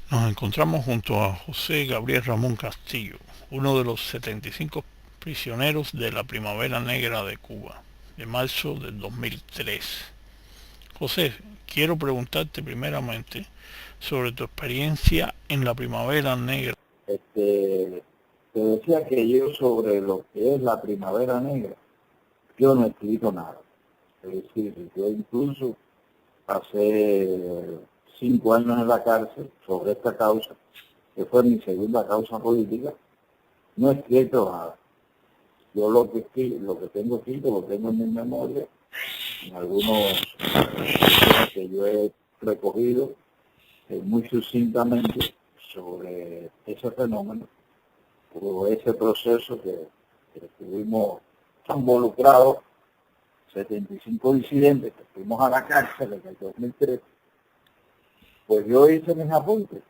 Nos encontramos junto a José Gabriel Ramón Castillo, uno de los 75 prisioneros de la Primavera Negra de Cuba, de marzo del 2003. José, quiero preguntarte primeramente sobre tu experiencia en la Primavera Negra. Este, Te decía que yo sobre lo que es la Primavera Negra, yo no he escrito nada. Es decir, yo incluso pasé 5 años en la cárcel sobre esta causa, que fue mi segunda causa política, no he escrito nada. Yo lo que tengo escrito lo tengo en mi memoria, en algunos escritos que yo he recogido muy sucintamente sobre ese fenómeno o ese proceso que estuvimos involucrados, 75 disidentes que fuimos a la cárcel en el 2003, pues yo hice mis apuntes,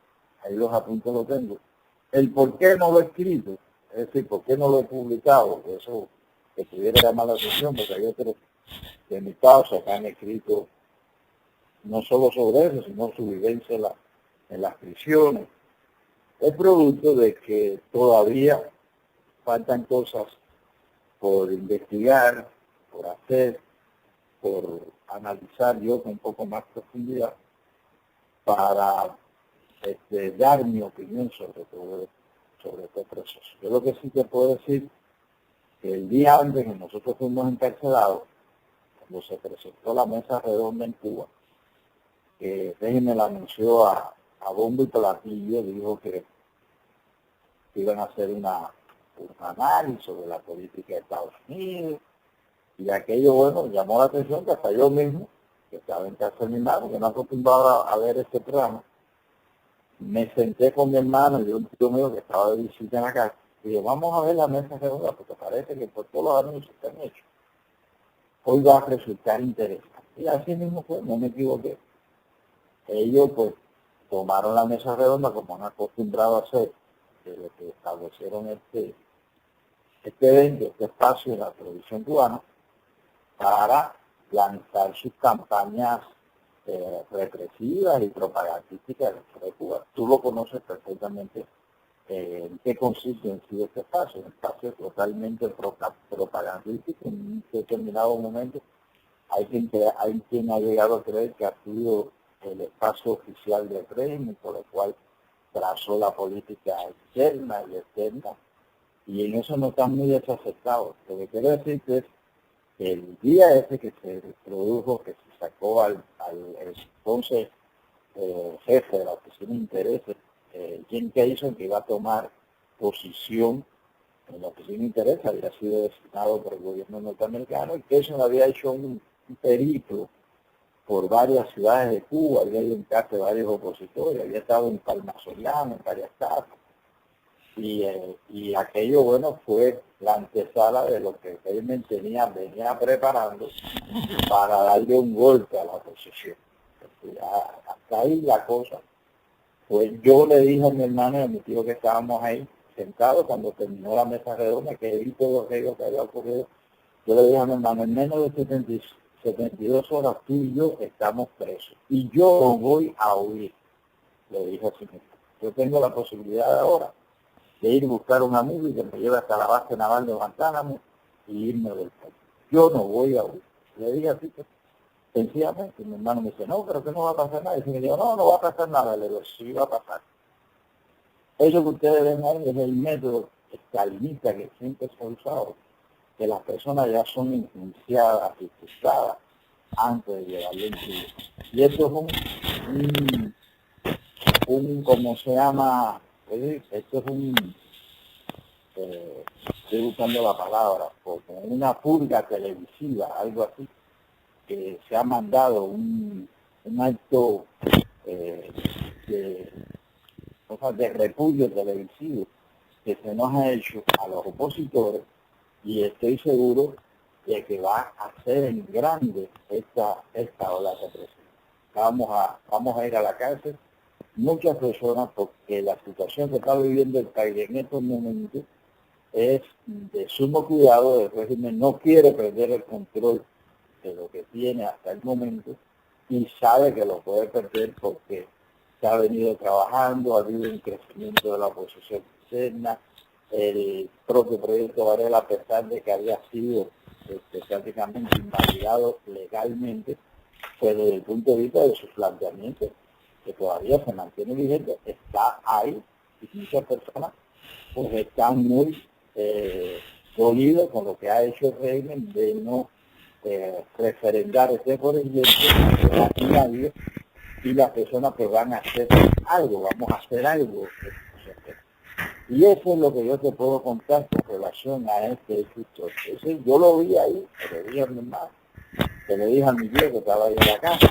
ahí los apuntes los tengo. El por qué no lo he escrito, es decir, por qué no lo he publicado, eso que pudiera llamar la atención, porque hay otros de mi causa que han escrito no solo sobre eso, sino su vivencia en las prisiones. Es producto de que todavía faltan cosas por investigar, por hacer, por analizar yo con un poco más profundidad para dar mi opinión sobre este proceso. Yo lo que sí te puedo decir que el día antes que nosotros fuimos encarcelados, cuando se presentó la mesa redonda en Cuba, que régimen la anunció a bombo y platillo, dijo que iban a hacer un análisis sobre la política de Estados Unidos, y aquello, bueno, llamó la atención que hasta yo mismo, que estaba en casa de mi hermano, que no acostumbraba a ver este programa, me senté con mi hermano y un tío mío que estaba de visita en la casa, y dije, vamos a ver la mesa redonda, porque parece que por todos los anuncios que han hecho, hoy va a resultar interesante. Y así mismo fue, no me equivoqué. Ellos, pues, tomaron la mesa redonda como han acostumbrado a hacer, de lo que establecieron este evento, este espacio en la televisión cubana, para lanzar sus campañas represivas y propagandísticas de Cuba. Tú lo conoces perfectamente en qué consiste en sí este espacio, un espacio totalmente propagandístico. En un determinado momento hay quien ha llegado a creer que ha sido el espacio oficial del régimen, por lo cual trazó la política externa y externa, y en eso no están muy desacertados. Lo que quiero decir es el día ese que se produjo, que se sacó al entonces jefe de la Oficina de Intereses, Jim Cason, que iba a tomar posición en la Oficina de Intereses, había sido designado por el gobierno norteamericano, y Cason había hecho un periplo por varias ciudades de Cuba, había ido en casa de varios opositores, había estado en Palma Soriano, en varias casas, y aquello, bueno, fue la antesala de lo que él venía preparando para darle un golpe a la oposición. Hasta ahí la cosa. Pues yo le dije a mi hermano y a mi tío que estábamos ahí sentados cuando terminó la mesa redonda, que vi todo aquello que había ocurrido. Yo le dije a mi hermano, en menos de 72 horas tú y yo estamos presos. Y yo no voy a huir, le dije así mismo. Yo tengo la posibilidad ahora de ir a buscar un amigo y que me lleve hasta la base naval de Guantánamo y irme del país. Yo no voy a huir. Le dije así que sencillamente, mi hermano me dice, no, pero que no va a pasar nada. Y me dijo, no, no va a pasar nada. Le digo, sí va a pasar. Eso que ustedes ven ahí es el método estalinista que siempre se ha usado, que las personas ya son influenciadas y juzgadas antes de llevarlo en Cuba. Y esto es ¿cómo se llama? Esto es estoy buscando la palabra, como una purga televisiva, algo así, que se ha mandado un acto eh, de, de repudio televisivo que se nos ha hecho a los opositores, y estoy seguro de que va a ser en grande esta ola de represión. Vamos a ir a la cárcel muchas personas, porque la situación que está viviendo el país en estos momentos es de sumo cuidado. El régimen no quiere perder el control de lo que tiene hasta el momento y sabe que lo puede perder porque se ha venido trabajando, ha habido un crecimiento de la oposición interna, el propio proyecto Varela, a pesar de que había sido prácticamente invalidado legalmente, pues desde el punto de vista de sus planteamientos, que todavía se mantiene vigente, está ahí, y muchas personas pues están muy dolidos con lo que ha hecho el régimen de no referendar ese proyecto aquí nadie, y las personas pues van a hacer algo, vamos a hacer algo. Y eso es lo que yo te puedo contar con relación a este escritor. Yo lo vi ahí, se lo dije a mi hermano, se lo dije a mi tío que estaba ahí en la casa.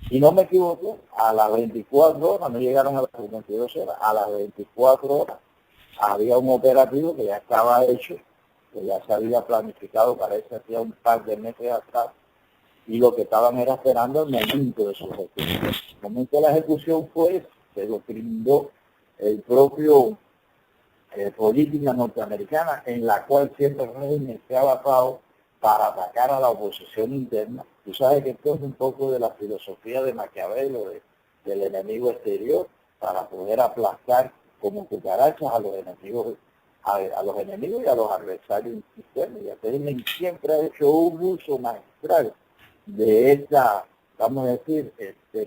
Y no me equivoqué, a las 24 horas, no llegaron a las 22 horas, a las 24 horas había un operativo que ya estaba hecho, que ya se había planificado para eso hacía un par de meses atrás, y lo que estaban era esperando el momento de su ejecución. El momento de la ejecución fue, se lo brindó el propio política norteamericana, en la cual siempre el régimen se ha basado para atacar a la oposición interna. Tú sabes que esto es un poco de la filosofía de Maquiavelo, del enemigo exterior, para poder aplastar como cucarachas a los enemigos, a los enemigos y a los adversarios internos. Y el régimen siempre ha hecho un uso magistral de esta, vamos a decir,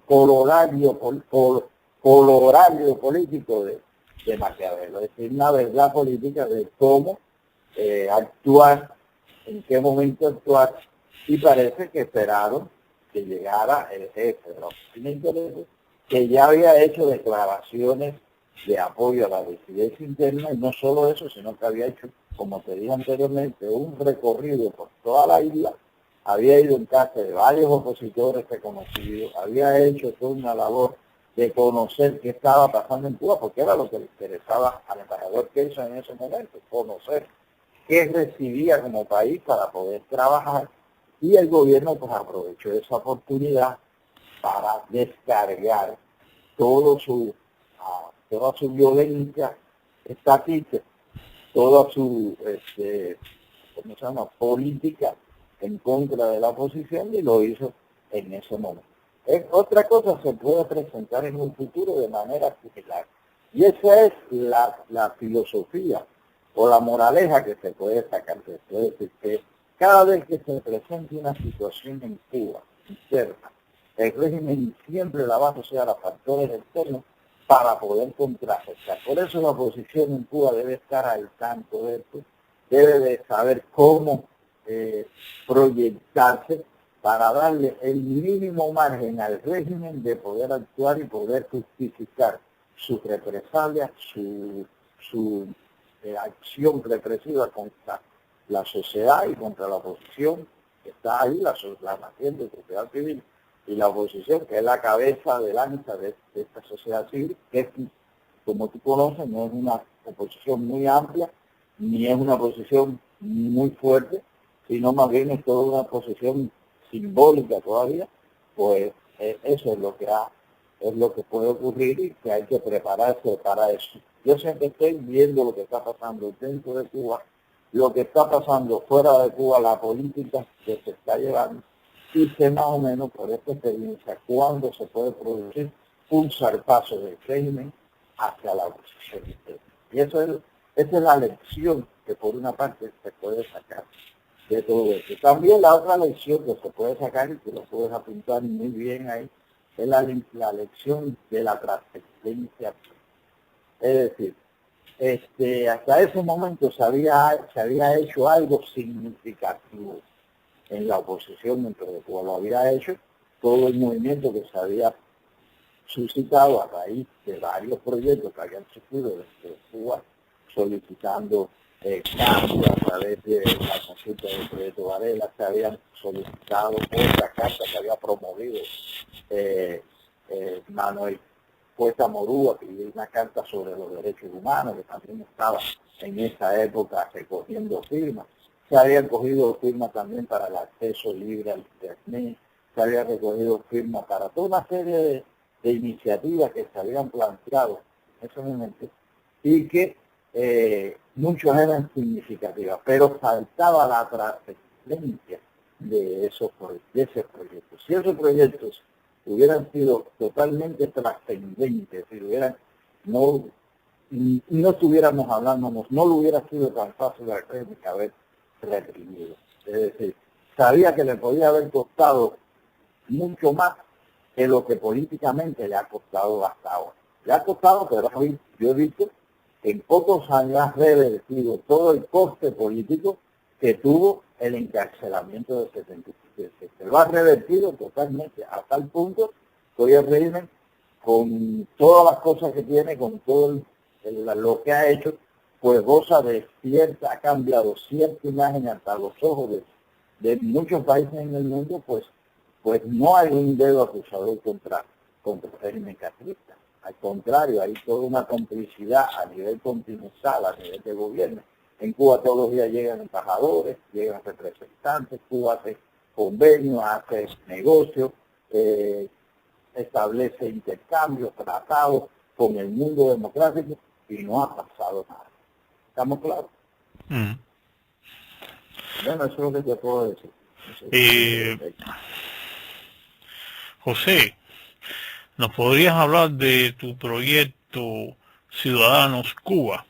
colorario político de Maquiavelo, es decir, una verdad política de cómo actuar, en qué momento actuar, y parece que esperaron que llegara el jefe de la oficina interior, que ya había hecho declaraciones de apoyo a la disidencia interna, y no solo eso, sino que había hecho, como te dije anteriormente, un recorrido por toda la isla, había ido en casa de varios opositores reconocidos, había hecho toda una labor de conocer qué estaba pasando en Cuba, porque era lo que le interesaba al embajador Kelso en ese momento, conocer qué recibía como país para poder trabajar, y el gobierno pues aprovechó esa oportunidad para descargar todo toda su violencia estática, toda su ¿cómo se llama?, política en contra de la oposición, y lo hizo en ese momento. Otra cosa se puede presentar en un futuro de manera similar. Y esa es la filosofía o la moraleja que se puede sacar de esto. Es decir, que cada vez que se presente una situación en Cuba interna, el régimen siempre la va a asociar a factores externos para poder contrarrestar. Por eso la oposición en Cuba debe estar al tanto de esto, debe de saber cómo proyectarse para darle el mínimo margen al régimen de poder actuar y poder justificar sus represalias, su acción represiva contra la sociedad y contra la oposición que está ahí, la naciente sociedad civil, y la oposición, que es la cabeza de lanza de esta sociedad civil, que como tú conoces, no es una oposición muy amplia, ni es una oposición muy fuerte, sino más bien es toda una oposición simbólica todavía. Pues eso es lo que puede ocurrir, y que hay que prepararse para eso. Yo siempre estoy viendo lo que está pasando dentro de Cuba, lo que está pasando fuera de Cuba, la política que se está llevando, y sé más o menos por esta experiencia cuándo se puede producir un zarpazo del régimen hacia la oposición interna. Y esa es la lección que por una parte se puede sacar de todo esto. También la otra lección que se puede sacar, y que lo puedes apuntar muy bien ahí, es la lección de la trascendencia. Es decir, hasta ese momento se había hecho algo significativo en la oposición dentro de Cuba. Lo había hecho todo el movimiento que se había suscitado a raíz de varios proyectos que habían surgido desde Cuba, solicitando cambios a través de la consulta del proyecto Varela. Se habían solicitado otra carta que había promovido Manuel Puesta Morúa, que dio una carta sobre los derechos humanos, que también estaba en esa época recogiendo firmas. Se habían cogido firmas también para el acceso libre al Internet, se había recogido firmas para toda una serie de iniciativas que se habían planteado en ese momento, y que muchas eran significativas, pero faltaba la trascendencia de ese proyecto. Si esos proyectos hubieran sido totalmente trascendentes, si hubieran, no estuviéramos hablando, no lo hubiera sido tan fácil al Kremlin que haber reprimido. Es decir, sabía que le podía haber costado mucho más que lo que políticamente le ha costado hasta ahora. Le ha costado, pero yo he visto que en pocos años ha revertido todo el coste político que tuvo el encarcelamiento del 77. Se lo ha revertido totalmente, a tal punto que hoy el régimen, con todas las cosas que tiene, con todo lo que ha hecho, pues goza de cierta, ha cambiado cierta imagen hasta los ojos de muchos países en el mundo, pues no hay un dedo acusador contra el régimen castrista. Al contrario, hay toda una complicidad a nivel continental, a nivel de gobierno. En Cuba todos los días llegan embajadores, llegan representantes, Cuba hace convenios, hace negocios, establece intercambios, tratados con el mundo democrático y no ha pasado nada. ¿Estamos claros? Mm. Bueno, eso es lo que te puedo decir. José, ¿nos podrías hablar de tu proyecto Ciudadanos Cuba?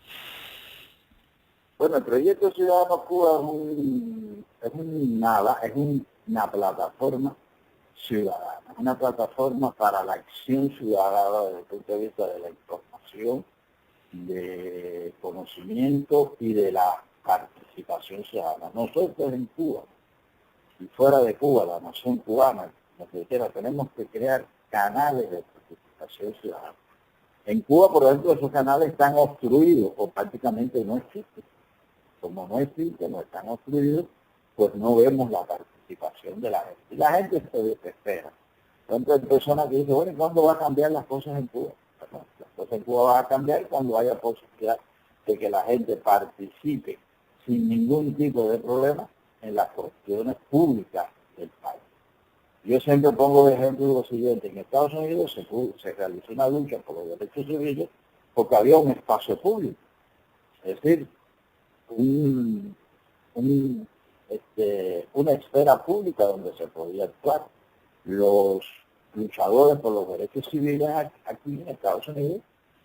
Bueno, el proyecto Ciudadanos Cuba es una plataforma ciudadana, una plataforma para la acción ciudadana desde el punto de vista de la información, de conocimiento y de la participación ciudadana. Nosotros en Cuba y fuera de Cuba, la nación cubana, tenemos que crear canales de participación ciudadana. En Cuba, por ejemplo, esos canales están obstruidos o prácticamente no existen. Como no existen, no están obstruidos, pues no vemos la participación de la gente. Y la gente se desespera. Entonces hay personas que dicen, bueno, ¿cuándo va a cambiar las cosas en Cuba? Bueno, las cosas en Cuba van a cambiar cuando haya posibilidad de que la gente participe sin ningún tipo de problema en las cuestiones públicas del país. Yo siempre pongo de ejemplo lo siguiente: en Estados Unidos se realizó una lucha por los derechos civiles porque había un espacio público, es decir, una esfera pública donde se podía actuar. Los luchadores por los derechos civiles aquí en Estados Unidos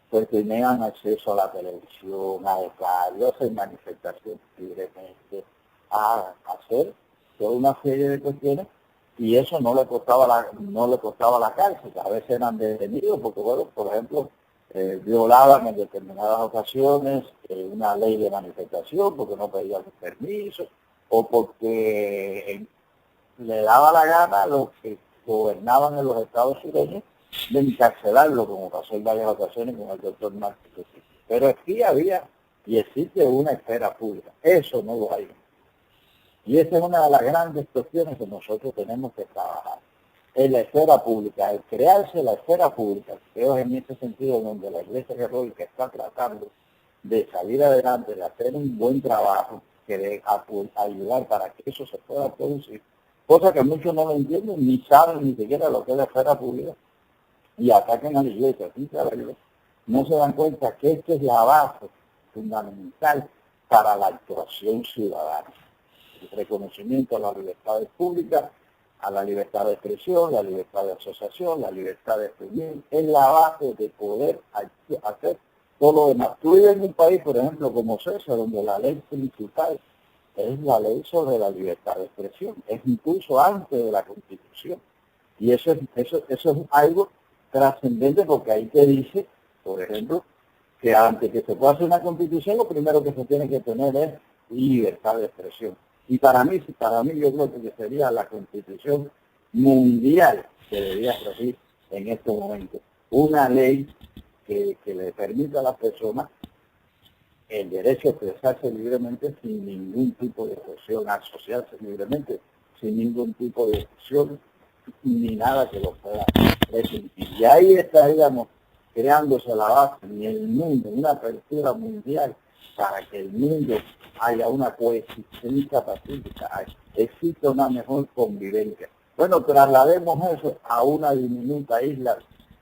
pues tenían acceso a la televisión, a radio, a hacer manifestaciones libremente, a hacer toda una serie de cuestiones, y eso no le costaba la cárcel. A veces eran detenidos porque, bueno, por ejemplo, violaban en determinadas ocasiones una ley de manifestación porque no pedían permiso o porque le daba la gana a los que gobernaban en los estados sureños de encarcelarlo, como pasó en varias ocasiones con el doctor Martínez. Pero aquí había y existe una esfera pública. Eso no lo hay. Y esa es una de las grandes cuestiones que nosotros tenemos que trabajar. En la esfera pública, el crearse la esfera pública, creo en ese sentido donde la Iglesia Católica está tratando de salir adelante, de hacer un buen trabajo, de ayudar para que eso se pueda producir, cosa que muchos no lo entienden, ni saben ni siquiera lo que es la esfera pública, y atacan a la Iglesia, no se dan cuenta que esta es la base fundamental para la actuación ciudadana. El reconocimiento a las libertades públicas, a la libertad de expresión, la libertad de asociación, la libertad de expresión, es la base de poder hacer todo lo demás. Tú vives en un país, por ejemplo, como César, donde la ley principal es la ley sobre la libertad de expresión, es incluso antes de la Constitución. Y eso es algo trascendente, porque ahí te dice, por ejemplo, que antes que se pueda hacer una Constitución, lo primero que se tiene que tener es libertad de expresión. Y para mí yo creo que sería la Constitución mundial que debería regir en estos momentos. Una ley que le permita a las personas el derecho a expresarse libremente sin ningún tipo de presión, a asociarse libremente sin ningún tipo de presión, ni nada que lo pueda restringir. Y ahí estaríamos creándose la base en el mundo, una apertura mundial para que el mundo haya una coexistencia pacífica, exista una mejor convivencia. Bueno, traslademos eso a una diminuta isla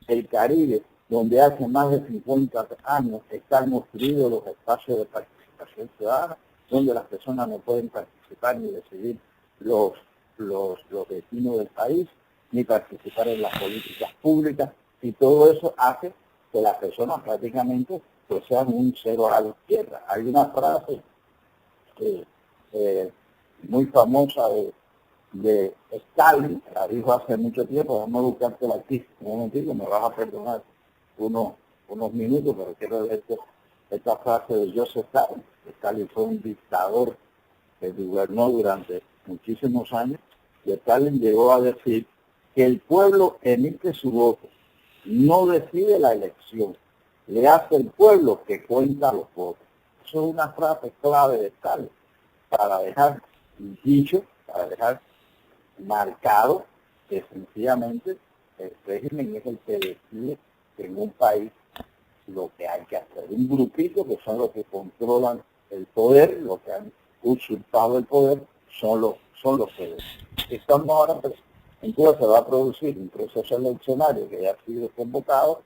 del Caribe, donde hace más de 50 años están construidos los espacios de participación ciudadana, donde las personas no pueden participar ni decidir los destinos del país, ni participar en las políticas públicas, y todo eso hace que las personas prácticamente pues sean un cero a la izquierda. Hay una frase muy famosa de Stalin, la dijo hace mucho tiempo, vamos a buscártela aquí, un momentito, me vas a perdonar unos minutos, pero quiero leerte esta frase de Joseph Stalin. Stalin fue un dictador que gobernó durante muchísimos años, y Stalin llegó a decir que el pueblo emite su voto, no decide la elección, le hace el pueblo que cuenta los votos. Eso es una frase clave de Stalin, para dejar dicho, para dejar marcado que sencillamente el régimen es el que decide en un país lo que hay que hacer. Un grupito que son los que controlan el poder, los que han usurpado el poder, son los que deciden. Estamos ahora, en Cuba se va a producir un proceso eleccionario que ya ha sido convocado,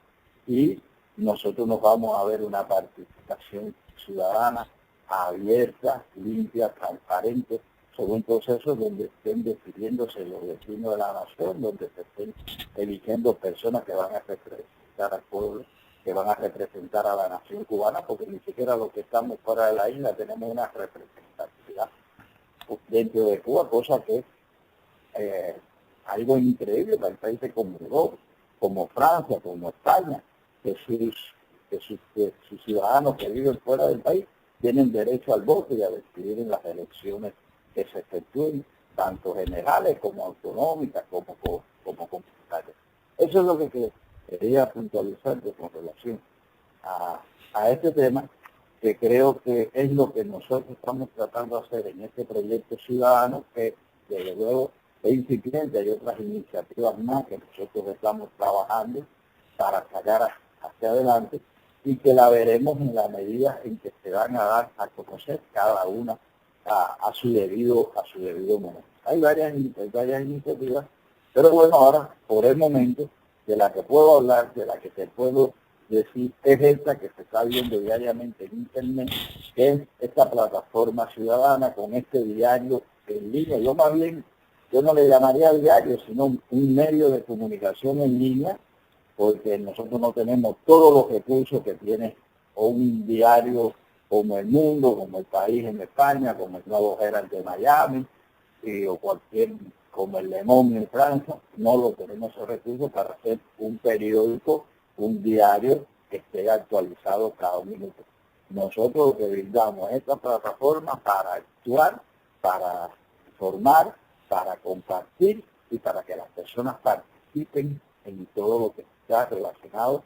y nosotros nos vamos a ver una participación ciudadana abierta, limpia, transparente, sobre un proceso donde estén decidiéndose los destinos de la nación, donde se estén eligiendo personas que van a representar al pueblo, que van a representar a la nación cubana, porque ni siquiera los que estamos fuera de la isla tenemos una representatividad dentro de Cuba, cosa que es algo increíble para países como Europa, como Francia, como España, que sus ciudadanos que viven fuera del país tienen derecho al voto y a decidir en las elecciones que se efectúen, tanto generales como autonómicas, como comunitarias. Eso es lo que quería puntualizar con relación a este tema, que creo que es lo que nosotros estamos tratando de hacer en este proyecto ciudadano, que desde luego es incipiente. Hay otras iniciativas más que nosotros estamos trabajando para sacar hacia adelante, y que la veremos en la medida en que se van a dar a conocer cada una a su debido momento. Hay varias iniciativas, pero bueno, ahora por el momento de la que puedo hablar, de la que te puedo decir, es esta que se está viendo diariamente en internet, que es esta plataforma ciudadana con este diario en línea. Yo no le llamaría diario, sino un medio de comunicación en línea, porque nosotros no tenemos todos los recursos que tiene un diario como El Mundo, como El País en España, como el Nuevo Herald de Miami, o cualquier, como el Le Monde en Francia. No lo tenemos esos recursos para hacer un periódico, un diario que esté actualizado cada minuto. Nosotros lo que brindamos esta plataforma para actuar, para informar, para compartir y para que las personas participen en todo lo que está relacionado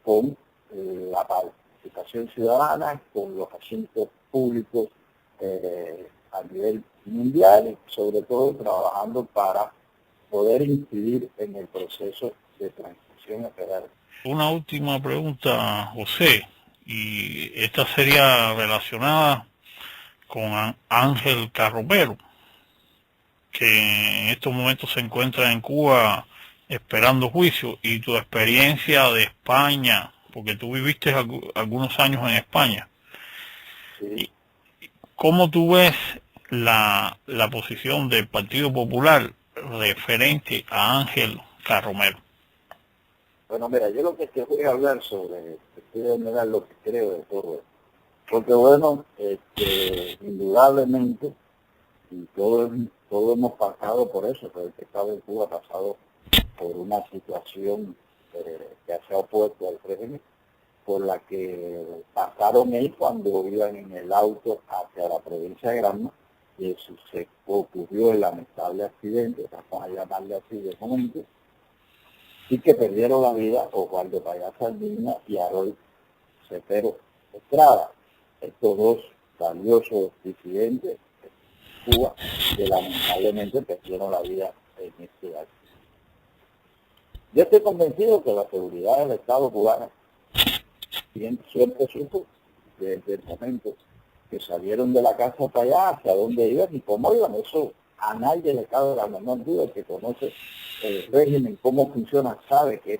con la participación ciudadana, con los asuntos públicos a nivel mundial, y sobre todo trabajando para poder incidir en el proceso de transición federal. Una última pregunta, José, y esta sería relacionada con Ángel Carromero, que en estos momentos se encuentra en Cuba esperando juicio, y tu experiencia de España, porque tú viviste algunos años en España. Sí. ¿Cómo tú ves la posición del Partido Popular referente a Ángel Carromero? Bueno, mira, yo lo que te voy a hablar sobre, te voy a lo que creo de todo esto. Porque bueno, indudablemente, y todos hemos pasado por eso, pero el que estaba en Cuba ha pasado por una situación que se ha opuesto al régimen, por la que pasaron ellos cuando iban en el auto hacia la provincia de Granma, y eso se ocurrió el lamentable accidente, vamos a llamarle así de momento, y que perdieron la vida Osvaldo Payá Sandina y Harold Cepero Estrada, estos dos valiosos disidentes de Cuba, que lamentablemente perdieron la vida en este acto. Yo estoy convencido que la seguridad del Estado cubano siempre supo desde el momento que salieron de la casa para allá, hacia dónde iban y cómo iban. Eso a nadie le cabe la menor duda. El que conoce el régimen, cómo funciona, sabe que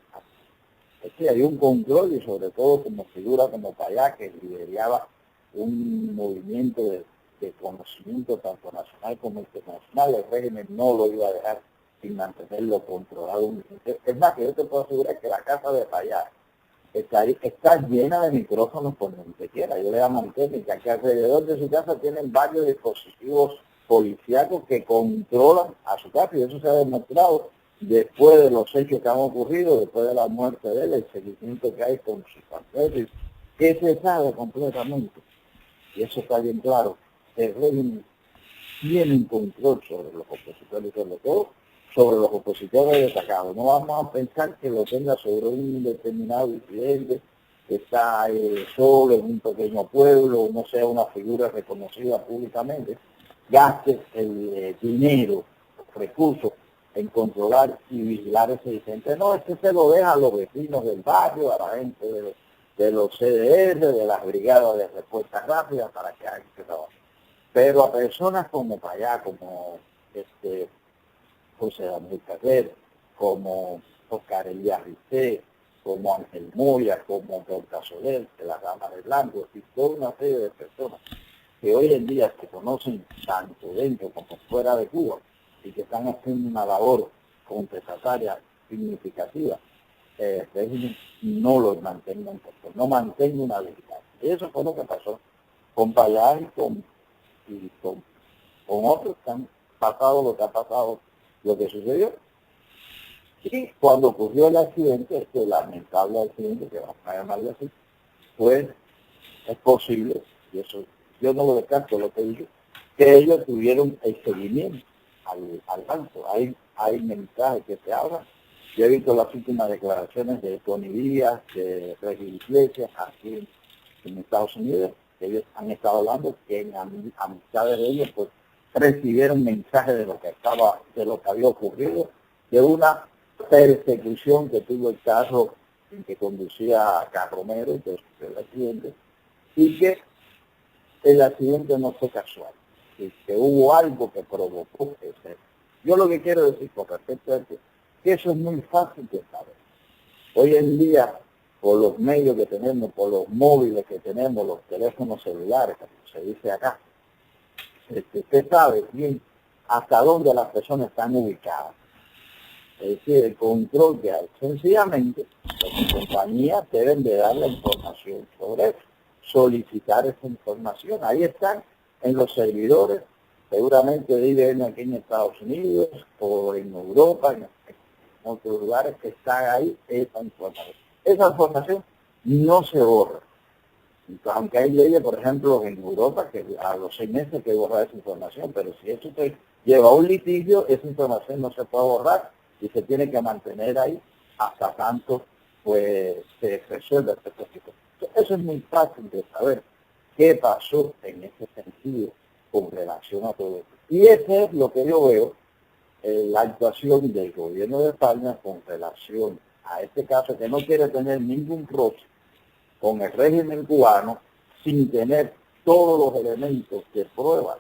es que hay un control, y sobre todo como figura como Payá, que lideraba un movimiento de conocimiento tanto nacional como internacional. El régimen no lo iba a dejar sin mantenerlo controlado. Es más, que yo te puedo asegurar que la casa de Payá está llena de micrófonos por donde quiera. Yo le llamo técnica, que alrededor de su casa tienen varios dispositivos policíacos que controlan a su casa, y eso se ha demostrado después de los hechos que han ocurrido, después de la muerte de él, el seguimiento que hay con sus papeles, que se sabe completamente, y eso está bien claro. El régimen tiene un control sobre los opositores, sobre todo sobre los opositores destacados. No vamos a pensar que lo tenga sobre un determinado disidente que está solo en un pequeño pueblo, no sea una figura reconocida públicamente, gaste el dinero, recursos en controlar y vigilar ese disidente. No, es que se lo deja a los vecinos del barrio, a la gente de los CDR, de las brigadas de respuesta rápida para que hagan ese trabajo. Pero a personas como Payá, como José Daniel Carrero, como Oscar Elías Ricé, como Ángel Moya, como Dorca Soler, de la Rama de Blanco, y toda una serie de personas que hoy en día se conocen tanto dentro como fuera de Cuba y que están haciendo una labor contestataria significativa, el régimen no los mantenga en control, no mantenga una vigilancia. Y eso fue lo que pasó con Payá y con otros que han pasado lo que ha pasado, lo que sucedió. Y cuando ocurrió el accidente, este lamentable accidente, que vamos a llamarlo así, pues es posible, y eso yo no lo descarto, lo que digo, que ellos tuvieron el seguimiento al banco. Hay mensajes que se hablan. Yo he visto las últimas declaraciones de Tony Díaz, de Regis Iglesias, aquí en Estados Unidos. Ellos han estado hablando que en amistades de ellos pues recibieron mensajes de lo que había ocurrido, de una persecución que tuvo el carro que conducía a Carromero, que fue el accidente, y que el accidente no fue casual, y que hubo algo que provocó ese. Yo lo que quiero decir con respecto a esto, que eso es muy fácil de saber. Hoy en día, por los medios que tenemos, por los móviles que tenemos, los teléfonos celulares, como se dice acá, usted sabe bien hasta dónde las personas están ubicadas. Es decir, el control que hay. Sencillamente, las compañías deben de dar la información sobre eso, solicitar esa información. Ahí están en los servidores, seguramente viven aquí en Estados Unidos o en Europa, en otros lugares que están ahí esa información. Esa información no se borra. Entonces, aunque hay leyes, por ejemplo, en Europa, que a los 6 meses hay que borrar esa información, pero si eso te lleva a un litigio, esa información no se puede borrar y se tiene que mantener ahí hasta tanto pues se resuelva este proceso. Eso es muy fácil de saber qué pasó en ese sentido con relación a todo esto. Y ese es lo que yo veo, la actuación del gobierno de España con relación a este caso, que no quiere tener ningún roce con el régimen cubano sin tener todos los elementos de prueba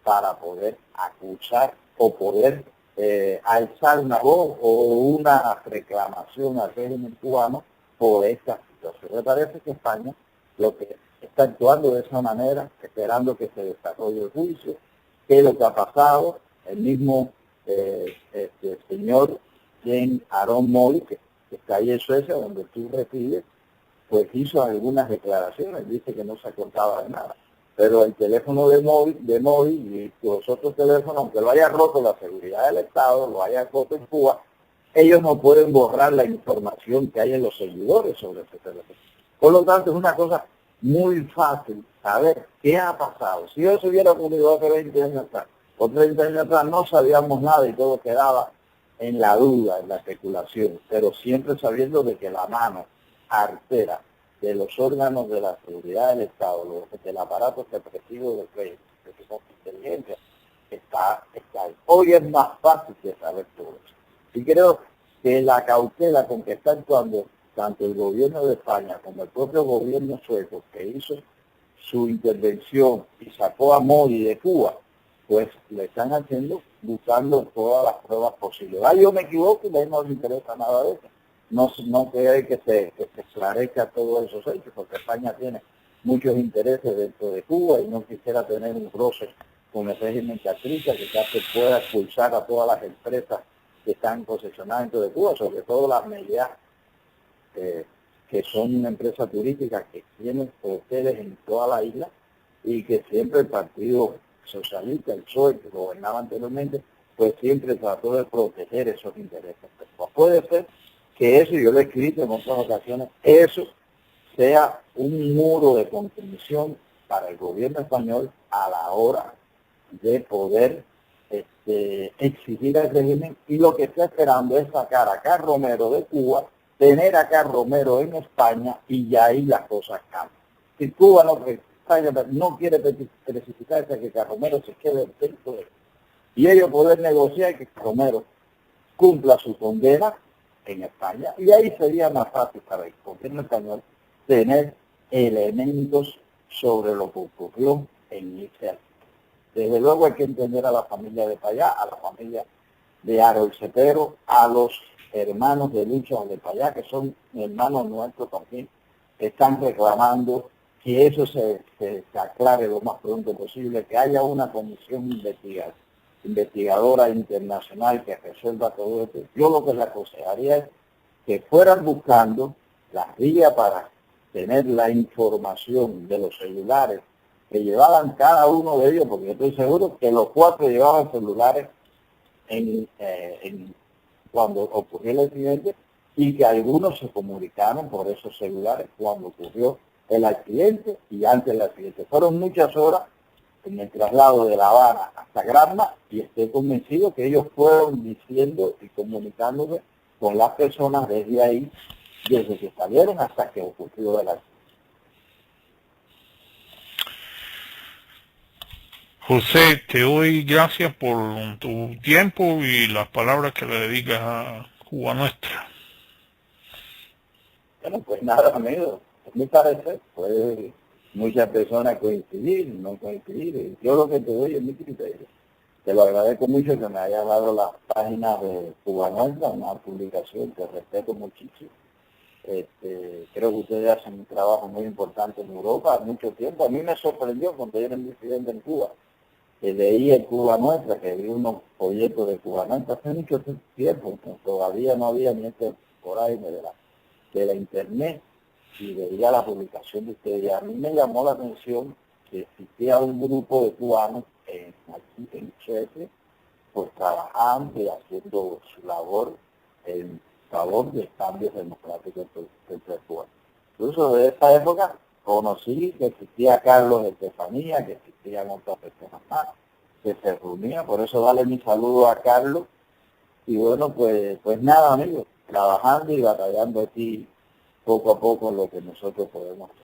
para poder acusar o poder alzar una voz o una reclamación al régimen cubano por esta situación. Me parece que España lo que está actuando de esa manera, esperando que se desarrolle el juicio, que es lo que ha pasado, el mismo señor James Aaron Moy, que está ahí en Suecia, donde tú resides, pues hizo algunas declaraciones, dice que no se acordaba de nada. Pero el teléfono de móvil y los otros teléfonos, aunque lo haya roto la seguridad del Estado, lo haya roto en Cuba, ellos no pueden borrar la información que hay en los seguidores sobre ese teléfono. Por lo tanto, es una cosa muy fácil saber qué ha pasado. Si eso hubiera ocurrido hace 20 años atrás, o 30 años atrás, no sabíamos nada y todo quedaba en la duda, en la especulación, pero siempre sabiendo de que la mano artera de los órganos de la seguridad del Estado, del aparato represivo del régimen, de su inteligencia, está ahí. Hoy es más fácil de saber todo eso. Y creo que la cautela con que está actuando tanto el gobierno de España como el propio gobierno sueco, que hizo su intervención y sacó a Modi de Cuba, pues le están haciendo, buscando todas las pruebas posibles. Yo me equivoco y a él no le interesa nada de eso. No cree que se esclarezca todos esos hechos, porque España tiene muchos intereses dentro de Cuba y no quisiera tener un roce con el régimen castrista que pueda expulsar a todas las empresas que están posesionadas dentro de Cuba, sobre todo las medias, que son una empresa turística que tienen hoteles en toda la isla y que siempre el Partido Socialista, el PSOE, que gobernaba anteriormente, pues siempre trató de proteger esos intereses. Pero puede ser que eso, yo lo he escrito en otras ocasiones, eso sea un muro de contención para el gobierno español a la hora de poder exigir al régimen, y lo que está esperando es sacar a Carlos Romero de Cuba, tener a Carlos Romero en España y ya ahí las cosas cambian. Si Cuba no quiere precipitarse que Carlos Romero se quede dentro de, y ellos poder negociar que Romero cumpla su condena en España, y ahí sería más fácil para el gobierno español tener elementos sobre lo que ocurrió en Israel. Desde luego hay que entender a la familia de Payá, a la familia de Harold Cepero, a los hermanos de Lucho de Payá, que son hermanos nuestros también, que están reclamando que eso se aclare lo más pronto posible, que haya una comisión investigadora internacional que resuelva todo esto. Yo lo que le aconsejaría es que fueran buscando las vías para tener la información de los celulares que llevaban cada uno de ellos, porque yo estoy seguro que los 4 llevaban celulares cuando ocurrió el accidente, y que algunos se comunicaron por esos celulares cuando ocurrió el accidente y antes del accidente. Fueron muchas horas en el traslado de La Habana hasta Granma, y estoy convencido que ellos fueron diciendo y comunicándose con las personas desde ahí, desde que salieron hasta que ocurrió el accidente. José, te doy gracias por tu tiempo y las palabras que le dedicas a Cuba Nuestra. Bueno, pues nada, amigo, a mi parecer, puede muchas personas coincidir, no coincidir. Yo lo que te doy es mi criterio. Te lo agradezco mucho que me hayas dado las páginas de Cuba Nuestra, una publicación que respeto muchísimo. Creo que ustedes hacen un trabajo muy importante en Europa mucho tiempo. A mí me sorprendió cuando yo era disidente en Cuba, que leí el Cuba Nuestra, que vi unos folletos de Cuba Nuestra hace mucho tiempo, pues todavía no había ni por ahí de la internet, y veía la publicación de ustedes. Y a mí me llamó la atención que existía un grupo de cubanos aquí en Chile, pues trabajando y haciendo su labor en favor de cambios democráticos entre Cuba. Incluso de esa época conocí que existía Carlos Estefanía, que existían otras personas más, que se reunían. Por eso dale mi saludo a Carlos. Y bueno, pues nada, amigos, trabajando y batallando aquí poco a poco lo que nosotros podemos hacer.